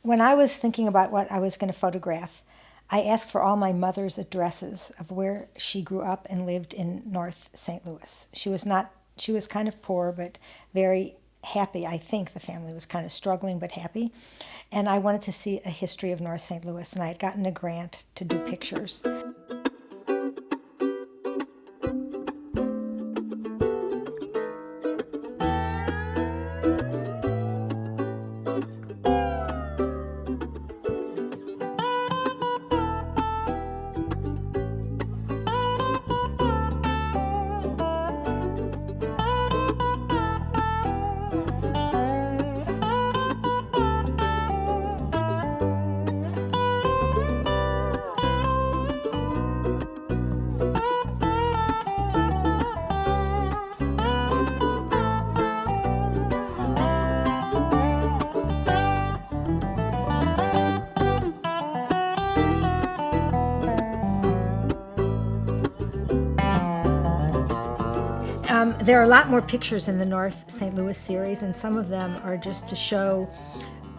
When I was thinking about what I was going to photograph, I asked for all my mother's addresses of where she grew up and lived in North St. Louis. She was kind of poor, but very happy. I think the family was kind of struggling, but happy. And I wanted to see a history of North St. Louis, and I had gotten a grant to do pictures. There are a lot more pictures in the North St. Louis series, and some of them are just to show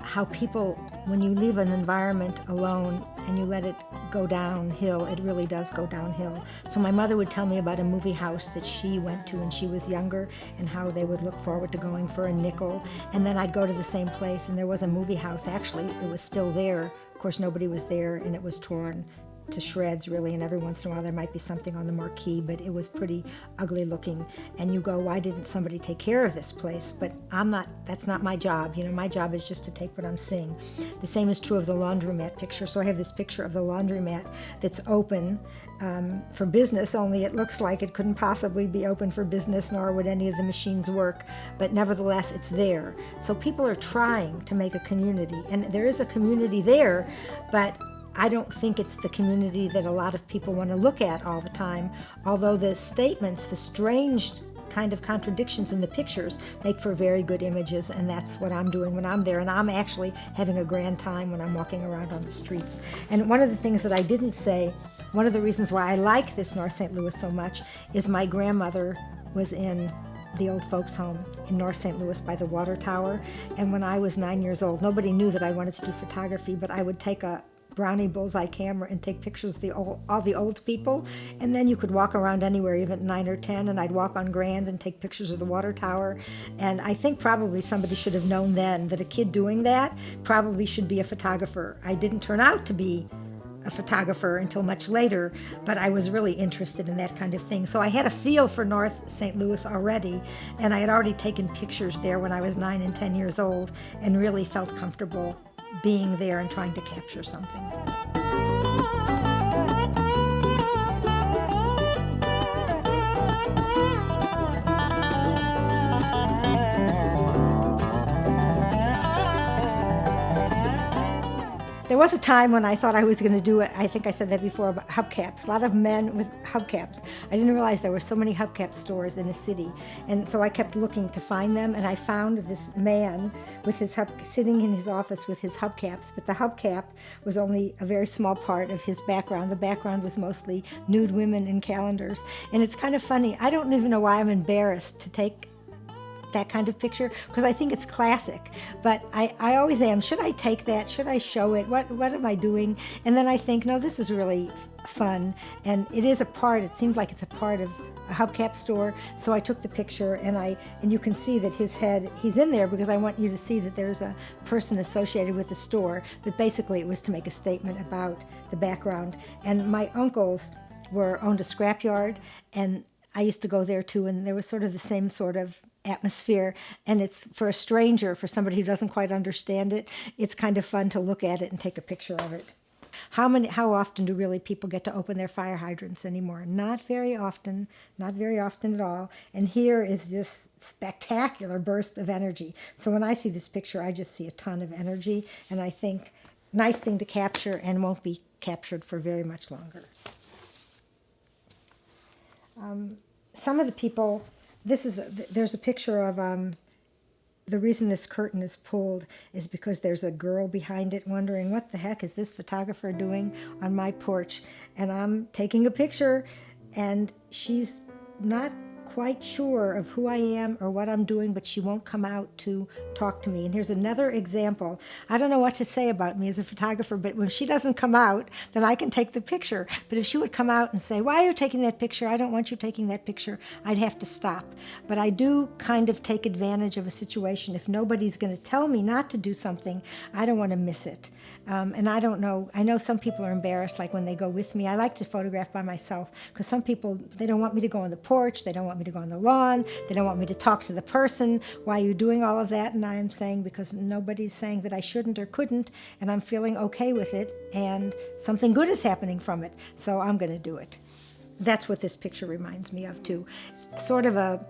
how people, when you leave an environment alone and you let it go downhill, it really does go downhill. So my mother would tell me about a movie house that she went to when she was younger and how they would look forward to going for a nickel. And then I'd go to the same place and there was a movie house. Actually, it was still there. Of course, nobody was there and it was torn to shreds, really, and every once in a while there might be something on the marquee, but it was pretty ugly looking. And you go, why didn't somebody take care of this place? But that's not my job. You know, my job is just to take what I'm seeing. The same is true of the laundromat picture. So I have this picture of the laundromat that's open for business, only it looks like it couldn't possibly be open for business, nor would any of the machines work, but nevertheless it's there. So people are trying to make a community, and there is a community there, but I don't think it's the community that a lot of people want to look at all the time, although the statements, the strange kind of contradictions in the pictures make for very good images, and that's what I'm doing when I'm there, and I'm actually having a grand time when I'm walking around on the streets. And one of the things that I didn't say, one of the reasons why I like this North St. Louis so much is my grandmother was in the old folks home in North St. Louis by the water tower, and when I was 9 years old, nobody knew that I wanted to do photography, but I would take a Brownie bullseye camera and take pictures of all the old people, and then you could walk around anywhere, even at 9 or 10, and I'd walk on Grand and take pictures of the water tower. And I think probably somebody should have known then that a kid doing that probably should be a photographer. I didn't turn out to be a photographer until much later, but I was really interested in that kind of thing. So I had a feel for North St. Louis already, and I had already taken pictures there when I was 9 and 10 years old and really felt comfortable being there and trying to capture something. There was a time when I thought I was going to do it, I think I said that before, about hubcaps. A lot of men with hubcaps. I didn't realize there were so many hubcap stores in the city. And so I kept looking to find them, and I found this man with his sitting in his office with his hubcaps. But the hubcap was only a very small part of his background. The background was mostly nude women in calendars. And it's kind of funny. I don't even know why I'm embarrassed to take that kind of picture, because I think it's classic, but I always am. Should I take that? Should I show it? What am I doing? And then I think, no, this is really fun, and it seems like it's a part of a hubcap store. So I took the picture, and you can see that his head, he's in there because I want you to see that there's a person associated with the store, but basically it was to make a statement about the background. And my uncles owned a scrapyard, and I used to go there too, and there was sort of the same sort of atmosphere, and it's for a stranger, for somebody who doesn't quite understand it, it's kind of fun to look at it and take a picture of it. How often do really people get to open their fire hydrants anymore? Not very often, not very often at all. And here is this spectacular burst of energy. So when I see this picture, I just see a ton of energy, and I think nice thing to capture and won't be captured for very much longer. Some of the people, there's a picture of, the reason this curtain is pulled is because there's a girl behind it wondering, what the heck is this photographer doing on my porch? And I'm taking a picture, and she's not quite sure of who I am or what I'm doing, but she won't come out to talk to me. And here's another example. I don't know what to say about me as a photographer, but when she doesn't come out, then I can take the picture. But if she would come out and say, why are you taking that picture? I don't want you taking that picture, I'd have to stop. But I do kind of take advantage of a situation. If nobody's going to tell me not to do something, I don't want to miss it. And I don't know, I know some people are embarrassed, like when they go with me. I like to photograph by myself because some people, they don't want me to go on the porch, they don't want me to go on the lawn, they don't want me to talk to the person. Why are you doing all of that? And I'm saying because nobody's saying that I shouldn't or couldn't, and I'm feeling okay with it, and something good is happening from it, so I'm going to do it. That's what this picture reminds me of too. Sort of a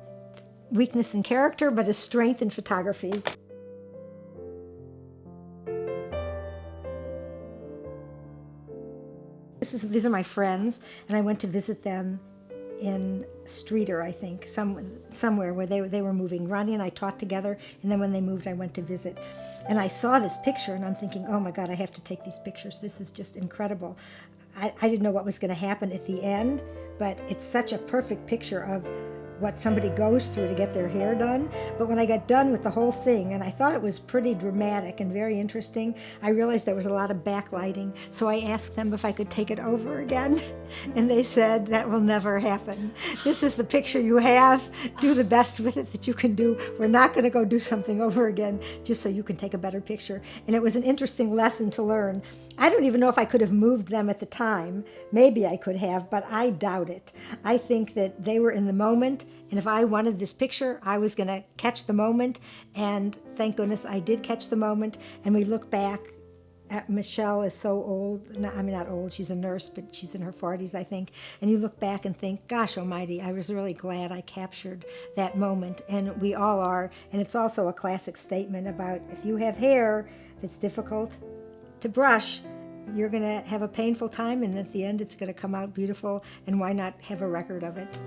weakness in character, but a strength in photography. These are my friends, and I went to visit them in Streeter, I think, somewhere where they were moving. Ronnie and I taught together, and then when they moved, I went to visit. And I saw this picture, and I'm thinking, oh my God, I have to take these pictures. This is just incredible. I didn't know what was going to happen at the end, but it's such a perfect picture of what somebody goes through to get their hair done. But when I got done with the whole thing, and I thought it was pretty dramatic and very interesting, I realized there was a lot of backlighting. So I asked them if I could take it over again, and they said, that will never happen. This is the picture you have. Do the best with it that you can do. We're not going to go do something over again just so you can take a better picture. And it was an interesting lesson to learn. I don't even know if I could have moved them at the time. Maybe I could have, but I doubt it. I think that they were in the moment, and if I wanted this picture, I was going to catch the moment, and thank goodness I did catch the moment. And we look back at, Michelle is so old. I mean, not old, she's a nurse, but she's in her 40s, I think. And you look back and think, gosh almighty, I was really glad I captured that moment. And we all are. And it's also a classic statement about if you have hair that's difficult to brush, you're going to have a painful time, and at the end it's going to come out beautiful, and why not have a record of it?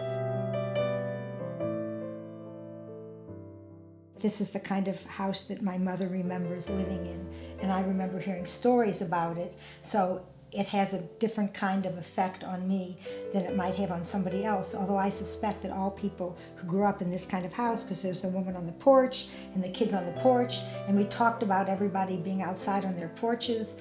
This is the kind of house that my mother remembers living in, and I remember hearing stories about it, so it has a different kind of effect on me than it might have on somebody else, although I suspect that all people who grew up in this kind of house, because there's the woman on the porch and the kids on the porch, and we talked about everybody being outside on their porches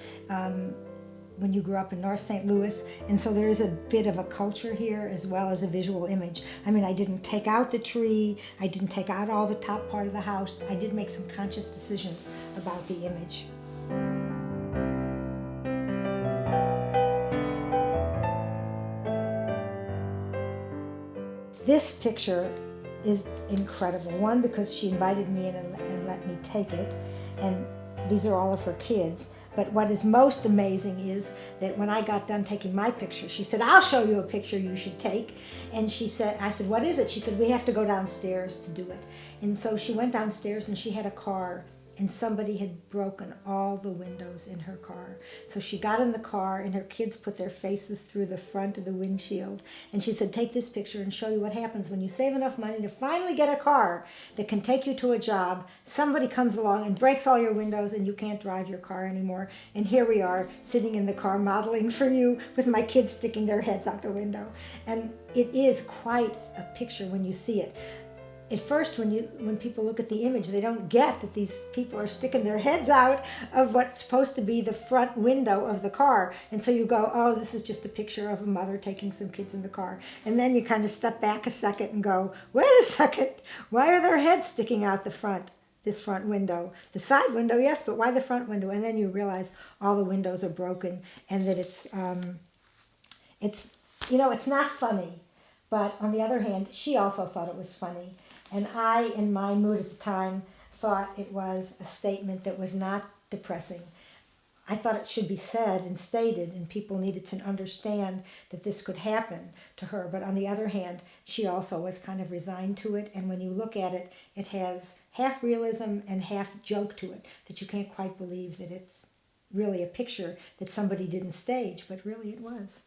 when you grew up in North St. Louis, and so there is a bit of a culture here as well as a visual image. I mean, I didn't take out the tree, I didn't take out all the top part of the house. I did make some conscious decisions about the image. This picture is incredible. One, because she invited me in and let me take it, and these are all of her kids. But what is most amazing is that when I got done taking my picture, she said, I'll show you a picture you should take. And I said, what is it? She said, we have to go downstairs to do it. And so she went downstairs, and she had a car, and somebody had broken all the windows in her car. So she got in the car, and her kids put their faces through the front of the windshield. And she said, take this picture and show you what happens when you save enough money to finally get a car that can take you to a job. Somebody comes along and breaks all your windows, and you can't drive your car anymore. And here we are, sitting in the car modeling for you with my kids sticking their heads out the window. And it is quite a picture when you see it. At first, when people look at the image, they don't get that these people are sticking their heads out of what's supposed to be the front window of the car. And so you go, oh, this is just a picture of a mother taking some kids in the car. And then you kind of step back a second and go, wait a second, why are their heads sticking out the front, this front window? The side window, yes, but why the front window? And then you realize all the windows are broken, and that it's not funny. But on the other hand, she also thought it was funny. And I, in my mood at the time, thought it was a statement that was not depressing. I thought it should be said and stated, and people needed to understand that this could happen to her. But on the other hand, she also was kind of resigned to it. And when you look at it, it has half realism and half joke to it, that you can't quite believe that it's really a picture that somebody didn't stage, but really it was.